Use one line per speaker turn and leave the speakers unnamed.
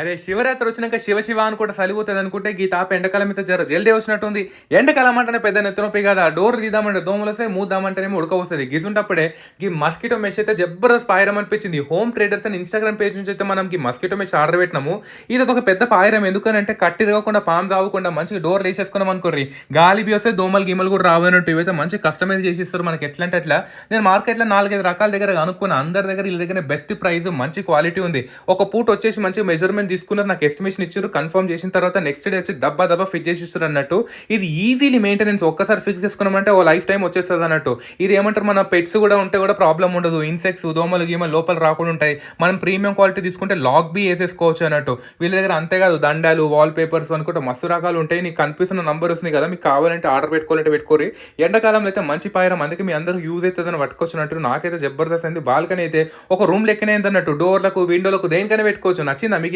అరే శివరాత్రి వచ్చినాక శివ శివ అనుకుంటే సలిపోతుంది అనుకుంటే గీ తాప ఎండాకాలం అయితే జర జల్దీ వచ్చినట్టుంది. ఎండాకాలం అంటేనే పెద్ద నెత్తినొప్పి కదా, డోర్ తీద్దామంటే దోమలు వస్తాయి, మూద్దామంటేనేమో ఉడక వస్తుంది. గిసుంటప్పుడే గీ మస్కిటో మెష్ అయితే జబర్దస్త్ పాయరం అనిపించింది. హోమ్ ట్రేడర్స్ అని ఇన్స్టాగ్రామ్ పేజ్ నుంచి అయితే మనం గీ మస్కిటో మెష్ ఆర్డర్ పెట్టినాము. ఇది ఒక పెద్ద పాయరం, ఎందుకనంటే కట్టి తిరగకుండా పాము తాగకుండా మంచిగా డోర్ వేసేసుకున్నాం అనుకోర్రి, గాలి బి వస్తే దోమలు గిమ్మలు కూడా రావన్నట్టు. ఇవైతే మంచి కస్టమైజ్ చేసి ఇస్తారు మనకి. ఎట్లా అంటే అట్లా నేను మార్కెట్లో 4-5 రకాల దగ్గర అనుకున్నా, అందరి దగ్గర వీళ్ళ దగ్గర బెస్ట్ ప్రైస్, మంచి క్వాలిటీ ఉంది. ఒక పూట వచ్చేసి మంచి మెజర్మెంట్ తీసుకున్నారు, నాకు ఎస్టిమేషన్ ఇచ్చారు, కన్ఫర్మ్ చేసిన తర్వాత నెక్స్ట్ డే వచ్చి దబ్బా దబ్బా ఫిట్ చేసి ఇస్తారు అన్నట్టు. ఇది ఈజీలీ మెయింటెనెన్స్, ఒక్కసారి ఫిక్స్ చేసుకున్నామంటే ఓ లైఫ్ టైం వచ్చేస్తుంది అన్నట్టు. ఇది ఏమంటారు, మన పెట్స్ కూడా ఉంటే కూడా ప్రాబ్లం ఉండదు, ఇన్సెక్ట్స్ దోమలు గీమలు లోపల రాకుండా ఉంటాయి. మనం ప్రీమియం క్వాలిటీ తీసుకుంటే లాక్ బి వేసేసుకోవచ్చు అన్నట్టు. వీళ్ళ దగ్గర అంతేకాదు, దండాలు, వాల్ పేపర్స్ అనుకుంటే మస్తు రకాలు ఉంటాయి. నీకు కనిపిస్తున్న నంబర్ వస్తుంది కదా, మీకు కావాలంటే ఆర్డర్ పెట్టుకోవాలంటే పెట్టుకోరి. ఎండాకాలంలో అయితే మంచి పాయరం, అందుకే మీ అందరూ యూజ్ అవుతుందని పట్టుకోవచ్చు అన్నట్టు. నాకైతే జబర్దస్త్ అయింది. బాల్కనీ అయితే ఒక రూమ్ లెక్కనే అన్నట్టు, డోర్లకు విండోలకు దేనికైనా పెట్టుకోవచ్చు. నచ్చిందా మీకు?